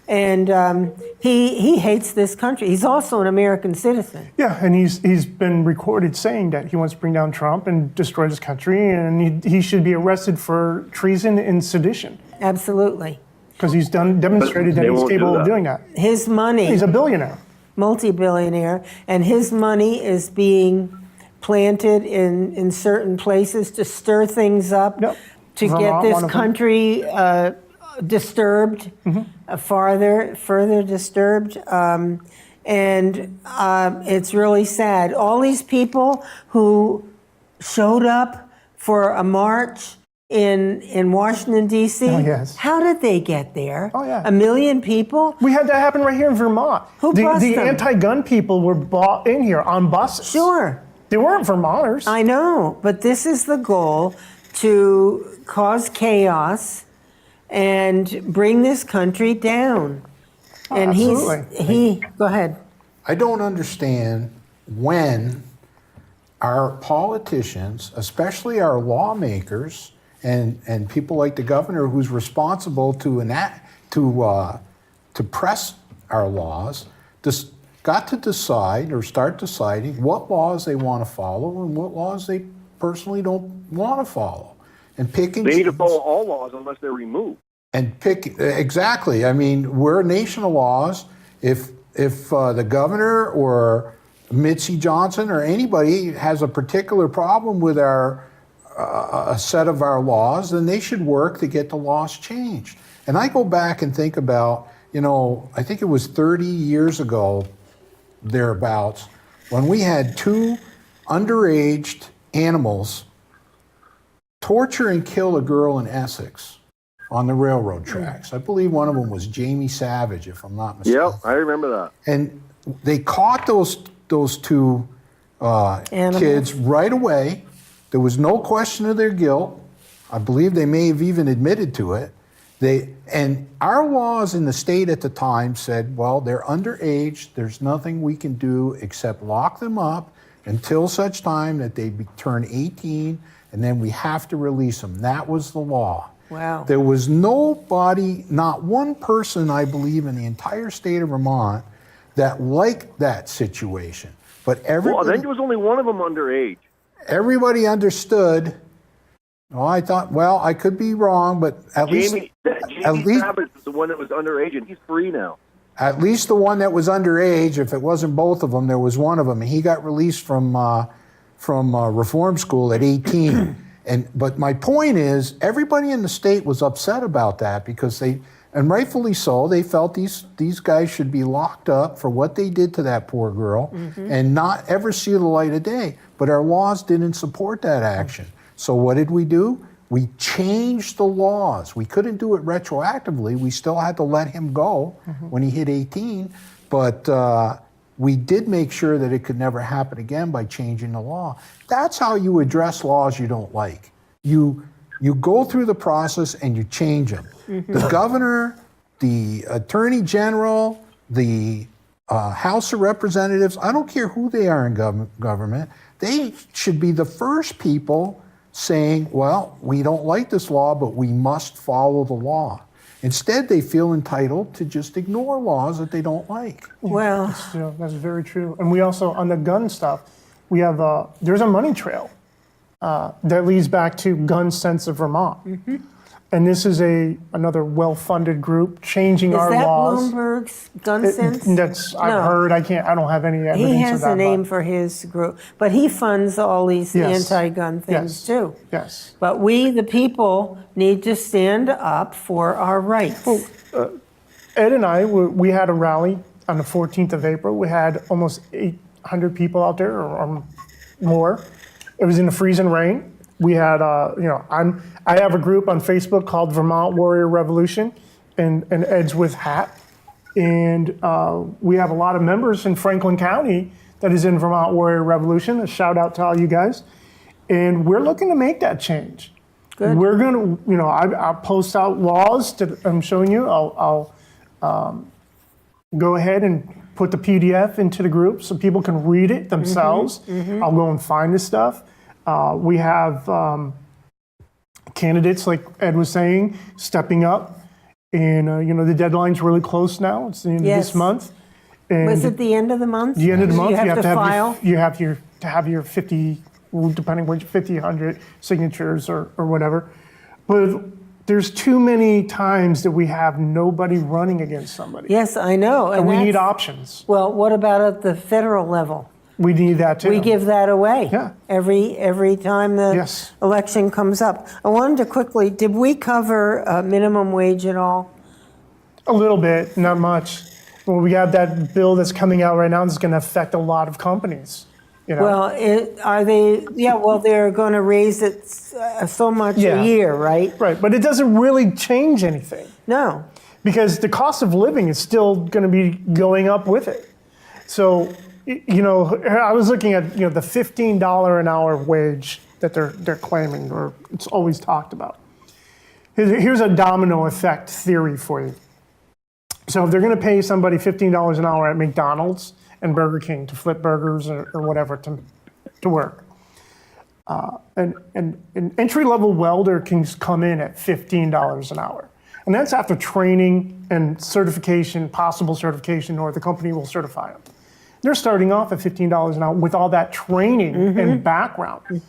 And he hates this country. He's also an American citizen. Yeah, and he's been recorded saying that he wants to bring down Trump and destroy this country, and he should be arrested for treason and sedition Absolutely. because he's demonstrated that they he's won't do capable of that. doing that. His money, He's a billionaire. multi-billionaire, and his money is being planted in certain places to stir things up, Yep. to Vermont, get one this of them. country disturbed, further disturbed. And it's really sad. All these people who showed up for a march in Washington, D.C., Oh, yes. how did they get there? Oh, yeah. 1 million people? We had that happen right here in Vermont. Who the bussed them? anti-gun people were brought in here on buses. Sure. They weren't Vermonters. I know, but this is the goal, to cause chaos and bring this country down. And absolutely. go ahead. I don't understand when our politicians, especially our lawmakers, and people like the governor, who's responsible to press our laws, got to decide or start deciding what laws they want to follow and what laws they personally don't want to follow, and picking. They need to follow all laws unless they're removed. And pick exactly. I mean, we're a nation of laws. If the governor or Mitzi Johnson or anybody has a particular problem with a set of our laws, then they should work to get the laws changed. And I go back and think about, I think it was 30 years ago, thereabouts, when we had 2 underaged animals torture and kill a girl in Essex on the railroad tracks. I believe one of them was Jamie Savage, if I'm not mistaken. Yep, I remember that. And they caught those 2 kids right away. There was no question of their guilt. I believe they may have even admitted to it. And our laws in the state at the time said, well, they're underage. There's nothing we can do except lock them up until such time that they turn 18, and then we have to release them. That was the law. Wow. There was nobody, not one person, I believe, in the entire state of Vermont that liked that situation. But Well, everybody, then there was only one of them underage. everybody understood. Oh, I thought, well, I could be wrong, but at Jamie least Savage was the one that was underage, and he's free now. the one that was underage, if it wasn't both of them, there was one of them, and he got released from reform school at 18. But my point is, everybody in the state was upset about that because and rightfully so, they felt these guys should be locked up for what they did to that poor girl and not ever see the light of day. But our laws didn't support that action. So what did we do? We changed the laws. We couldn't do it retroactively. We still had to let him go when he hit 18. But we did make sure that it could never happen again by changing the law. That's how you address laws you don't like. You go through the process and you change them. The governor, the attorney general, the House of Representatives, I don't care who they are in government, they should be the first people saying, well, we don't like this law, but we must follow the law. Instead, they feel entitled to just ignore laws that they don't like. Well, That's very true. And we also, on the gun stuff, we have there's a money trail that leads back to Gun Sense of Vermont. And this is another well-funded group changing is our that laws. Bloomberg's Gun Sense? That's I've heard. I don't have any evidence He of has that. a name for his group, but he funds all these Yes. anti-gun things Yes. too. Yes. But we, the people, need to stand up for our rights. Ed and I, we had a rally on the 14th of April. We had almost 800 people out there or more. It was in the freezing rain. We had, I have a group on Facebook called Vermont Warrior Revolution, and Ed's with Hat. And we have a lot of members in Franklin County that is in Vermont Warrior Revolution. A shout out to all you guys. And we're looking to make that change. Good. We're going to, I'll post out laws that I'm showing you. I'll go ahead and put the PDF into the group so people can read it themselves. I'll go and find this stuff. We have candidates, like Ed was saying, stepping up. And, the deadline's really close now. It's the end of this month. And Was it the end of the month? the end of the month, You have to file? you have to have your 50, depending which 50, 100 signatures or whatever. But there's too many times that we have nobody running against somebody. Yes, I know. And we need that's- options. Well, what about at the federal level? We need that too. We give that away. Yeah. Every time the Yes. election comes up. I wanted to quickly, did we cover minimum wage at all? A little bit, not much. Well, we have that bill that's coming out right now that's going to affect a lot of companies. Well, are they, they're going to raise it so much Yeah. a year, right? Right, but it doesn't really change anything No. because the cost of living is still going to be going up with it. So, I was looking at the $15 an hour wage that they're claiming, or it's always talked about. Here's a domino effect theory for you. So if they're going to pay somebody $15 an hour at McDonald's and Burger King to flip burgers or whatever to work, an entry-level welder can come in at $15 an hour. And that's after training and certification, possible certification, or the company will certify them. They're starting off at $15 an hour with all that training and background.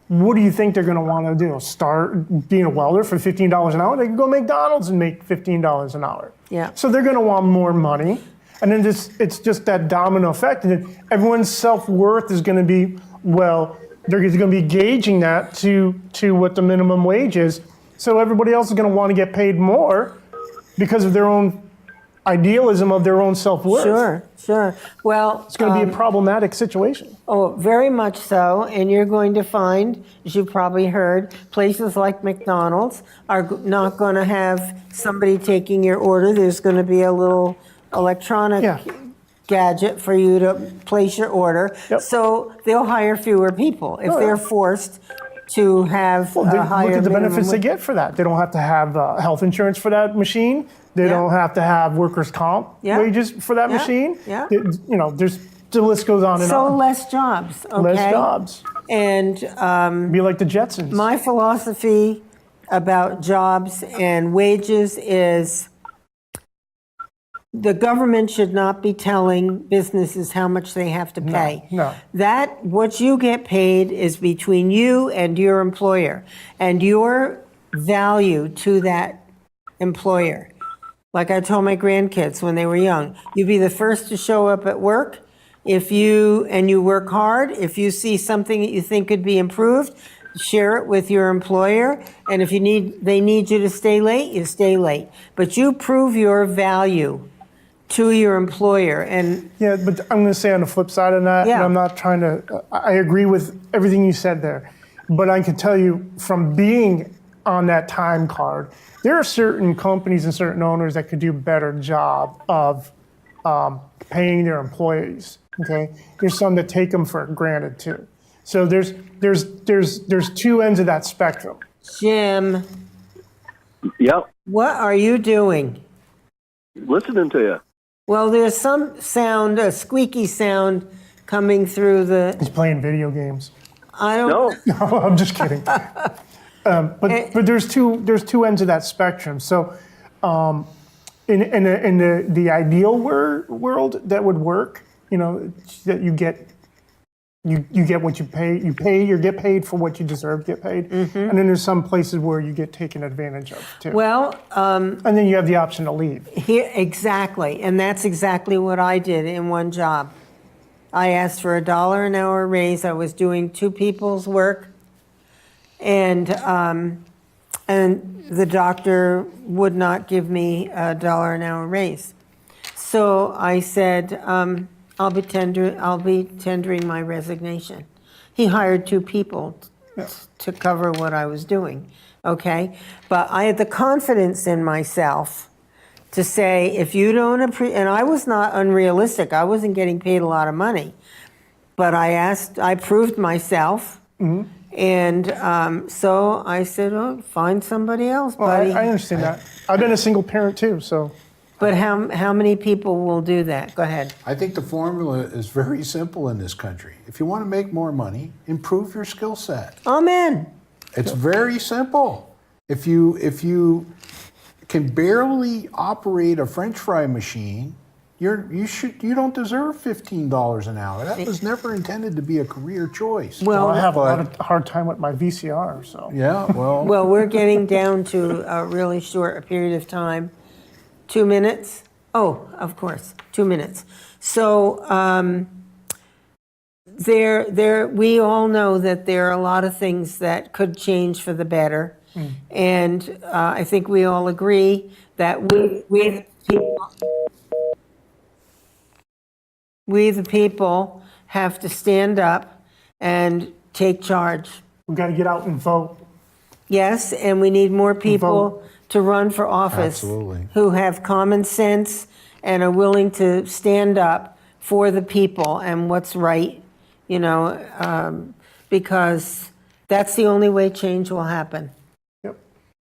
What do you think they're going to want to do? Start being a welder for $15 an hour? They can go to McDonald's and make $15 an hour. Yeah. So they're going to want more money. And then it's just that domino effect. And then everyone's self-worth is going to be, they're going to be gauging that to what the minimum wage is. So everybody else is going to want to get paid more because of their own idealism of their own self-worth. Sure. Well, It's going to be a problematic situation. oh, very much so. And you're going to find, as you've probably heard, places like McDonald's are not going to have somebody taking your order. There's going to be a little electronic gadget for you to place your order. Yep. So they'll hire fewer people if they're forced to have a higher Look at the benefits minimum they get for that. They don't have to have health insurance for that machine. They don't have to have workers' comp wages for that machine. Yeah. The list goes on and So on. less jobs, okay? Less jobs. And Be like the Jetsons. my philosophy about jobs and wages is The government should not be telling businesses how much they have to pay. no. That, what you get paid is between you and your employer and your value to that employer. Like I told my grandkids when they were young, you be the first to show up at work if you work hard. If you see something that you think could be improved, share it with your employer. And if they need you to stay late, you stay late. But you prove your value to your employer. And Yeah, but I'm going to say on the flip side of that, and Yeah. I'm not trying to, I agree with everything you said there, but I can tell you from being on that time card, there are certain companies and certain owners that could do a better job of paying their employees, okay? There's some that take them for granted too. So there's two ends of that spectrum. Jim, Yep, what are you doing? listening to you. Well, there's some sound, a squeaky sound coming through the, He's playing video games. I don't, No, No, I'm just kidding. But there's two ends of that spectrum. So, in the ideal world, that would work. You know, that you get what you pay. You get paid for what you deserve to get paid. And then there's some places where you get taken advantage of too. well, And then you have the option to leave. here, exactly, and that's exactly what I did in one job. I asked for $1 an hour raise. I was doing two people's work, and the doctor would not give me $1 an hour raise. So I said, I'll be tendering my resignation. He hired two people to cover what I was doing, okay? But I had the confidence in myself to say, if you don't and I was not unrealistic. I wasn't getting paid a lot of money. But I proved myself. And so I said, oh, find somebody else, Well, buddy. I understand that. I've been a single parent too, so. But how many people will do that? Go ahead. I think the formula is very simple in this country. If you want to make more money, improve your skill set. Amen. It's very simple. If you can barely operate a French fry machine, you don't deserve $15 an hour. That was never intended to be a career choice. Well, I have a but- lot of hard time with my VCR, so. Yeah, well, Well, we're getting down to a really short period of time. 2 minutes? Oh, of course, 2 minutes. So we all know that there are a lot of things that could change for the better. And I think we all agree that we the people have to stand up and take charge. We've got to get out and vote. Yes, and we need more people to run for office Absolutely. who have common sense and are willing to stand up for the people and what's right, because that's the only way change will happen. Yep.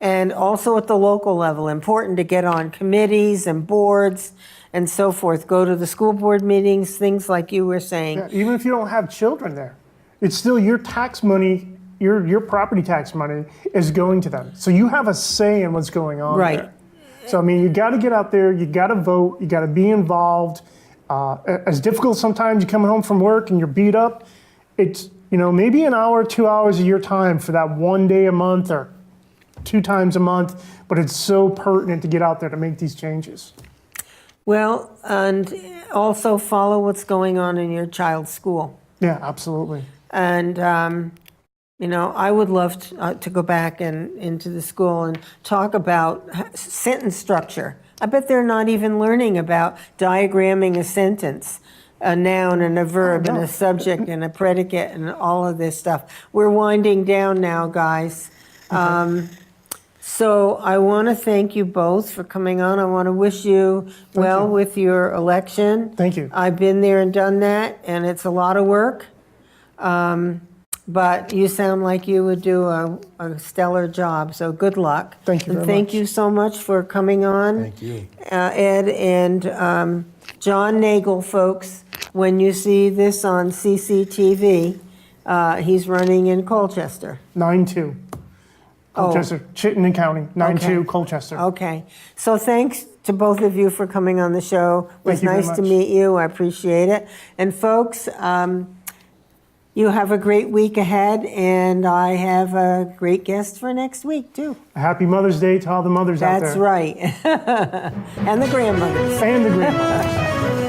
And also at the local level, important to get on committees and boards and so forth. Go to the school board meetings, things like you were saying. Yeah, even if you don't have children there, it's still your tax money, your property tax money is going to them. So you have a say in what's going on Right. there. So, I mean, you got to get out there, you got to vote, you got to be involved. As difficult sometimes, you're coming home from work and you're beat up, it's, maybe an hour, 2 hours of your time for that 1 day a month or 2 times a month, but it's so pertinent to get out there to make these changes. Well, and also follow what's going on in your child's school. Yeah, absolutely. And, I would love to go back into the school and talk about sentence structure. I bet they're not even learning about diagramming a sentence, a noun and a verb and a subject and a predicate and all of this stuff. We're winding down now, guys. So I want to thank you both for coming on. I want to wish you well with your election. Thank you. I've been there and done that, and it's a lot of work. But you sound like you would do a stellar job, so good luck. Thank you And very thank much. you so much for coming on. thank you. Ed and John Nagel, folks, when you see this on CCTV, he's running in Colchester. 9-2. Colchester, Chittenden County, 92 Okay. Colchester. Okay. So thanks to both of you for coming on the show. It was Thank you very nice to much. meet you. I appreciate it. And folks, you have a great week ahead, and I have a great guest for next week, too. Happy Mother's Day to all the mothers out there. That's right. And the grandmothers. And the grandmothers.